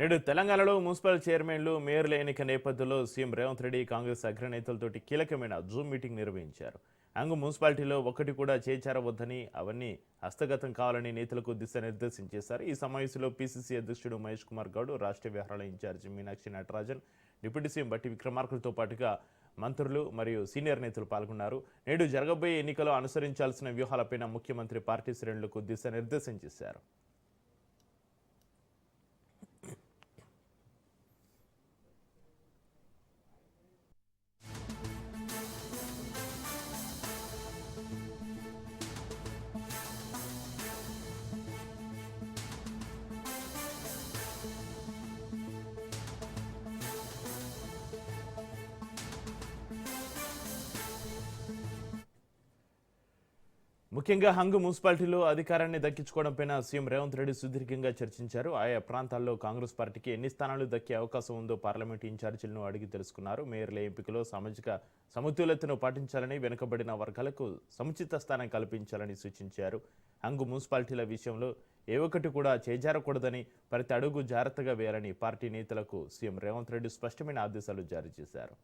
నేడు తెలంగాణలో మున్సిపల్ చైర్మన్లు మేయర్ల ఎన్నిక నేపథ్యంలో సీఎం రేవంత్ రెడ్డి కాంగ్రెస్ అగ్రనేతలతోటి కీలకమైన జూమ్ మీటింగ్ నిర్వహించారు. అంగు మున్సిపాలిటీలో ఒకటి కూడా చేర్చవద్దని, అవన్నీ హస్తగతం కావాలని నేతలకు దిశానిర్దేశం చేశారు. ఈ సమావేశంలో పీసీసీ అధ్యక్షుడు మహేష్ కుమార్ గౌడ్, రాష్ట్ర వ్యవహారాల incharge Meenakshi Natarajan, deputy CM Bhatti విక్రమార్కలతో పాటుగా మంత్రులు మరియు సీనియర్ నేతలు పాల్గొన్నారు. నేడు జరగబోయే ఎన్నికలో అనుసరించాల్సిన వ్యూహాలపై ముఖ్యమంత్రి పార్టీ శ్రేణులకు దిశానిర్దేశం చేశారు. ముఖ్యంగా హంగు మున్సిపాలిటీలో అధికారాన్ని దక్కించుకోవడంపై సీఎం రేవంత్ రెడ్డి సుదీర్ఘంగా చర్చించారు. ఆయా ప్రాంతాల్లో కాంగ్రెస్ పార్టీకి ఎన్ని స్థానాలు దక్కే అవకాశం ఉందో పార్లమెంటు ఇన్ఛార్జీలను అడిగి తెలుసుకున్నారు. మేయర్ల ఎంపికలో సామాజిక సమతుల్యతను పాటించాలని, వెనుకబడిన వర్గాలకు సముచిత స్థానం కల్పించాలని సూచించారు. హంగు మున్సిపాలిటీల విషయంలో ఏ ఒక్కటి కూడా చేజారకూడదని, ప్రతి అడుగు జాగ్రత్తగా వేయాలని పార్టీ నేతలకు సీఎం రేవంత్ రెడ్డి స్పష్టమైన ఆదేశాలు జారీ చేశారు.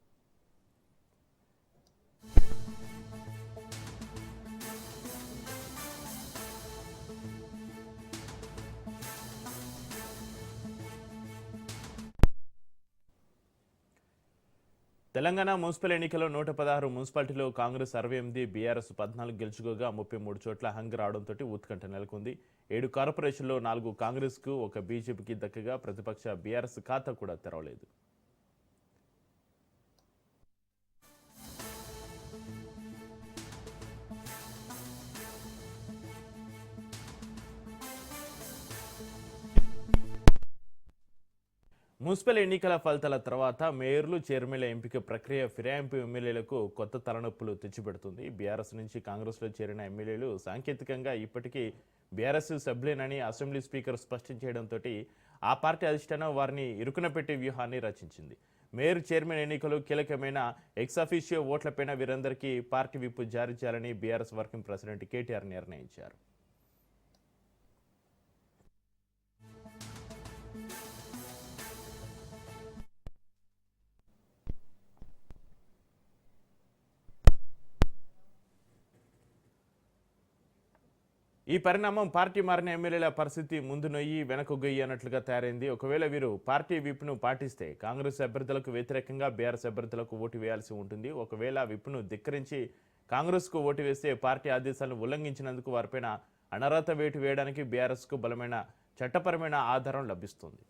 తెలంగాణ మున్సిపల్ ఎన్నికల్లో 116 మున్సిపాలిటీలో కాంగ్రెస్ 68, బీఆర్ఎస్ 14 గెలుచుకోగా 33 చోట్ల హంగ్ రావడంతో ఉత్కంఠ నెలకొంది. 7 కార్పొరేషన్లో 4 కాంగ్రెస్కు, 1 బీజేపీకి దక్కగా ప్రతిపక్ష బీఆర్ఎస్ ఖాతా కూడా తెరవలేదు. మున్సిపల్ ఎన్నికల ఫలితాల తర్వాత మేయర్లు, చైర్మన్ల ఎంపిక ప్రక్రియ ఫిరాయింపు ఎమ్మెల్యేలకు కొత్త తలనొప్పులు తెచ్చిపెడుతుంది. బీఆర్ఎస్ నుంచి కాంగ్రెస్లో చేరిన ఎమ్మెల్యేలు సాంకేతికంగా ఇప్పటికీ బీఆర్ఎస్ సభ్యులేనని అసెంబ్లీ స్పీకర్ స్పష్టం చేయడంతో ఆ పార్టీ అధిష్టానం వారిని ఇరుకున పెట్టే వ్యూహాన్ని రచించింది. మేయర్, చైర్మన్ ఎన్నికలు కీలకమైన ఎక్సాఫిషియో ఓట్లపైన వీరందరికీ పార్టీ విప్ జారీ చేయాలని బీఆర్ఎస్ వర్కింగ్ ప్రెసిడెంట్ కేటీఆర్ నిర్ణయించారు. ఈ పరిణామం పార్టీ మారిన ఎమ్మెల్యేల పరిస్థితి ముందు నొయ్యి వెనక గొయ్యి అన్నట్లుగా తయారైంది. ఒకవేళ వీరు పార్టీ విప్ను పాటిస్తే కాంగ్రెస్ అభ్యర్థులకు వ్యతిరేకంగా బీఆర్ఎస్ అభ్యర్థులకు ఓటు వేయాల్సి ఉంటుంది. ఒకవేళ విప్ను ధిక్కరించి కాంగ్రెస్కు ఓటు వేస్తే పార్టీ ఆదేశాలను ఉల్లంఘించినందుకు వారిపైన అనర్హత వేటు వేయడానికి బీఆర్ఎస్కు బలమైన చట్టపరమైన ఆధారం లభిస్తుంది.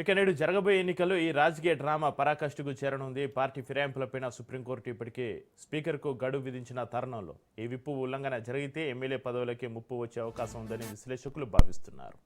ఇక నేడు జరగబోయే ఎన్నికల్లో ఈ రాజకీయ డ్రామా పరాకాష్ఠకు చేరనుంది. పార్టీ ఫిరాయింపులపైన సుప్రీంకోర్టు ఇప్పటికే స్పీకర్కు గడువు విధించిన తరుణంలో ఈ విప్పు ఉల్లంఘన జరిగితే ఎమ్మెల్యే పదవులకే ముప్పు వచ్చే అవకాశం ఉందని విశ్లేషకులు భావిస్తున్నారు.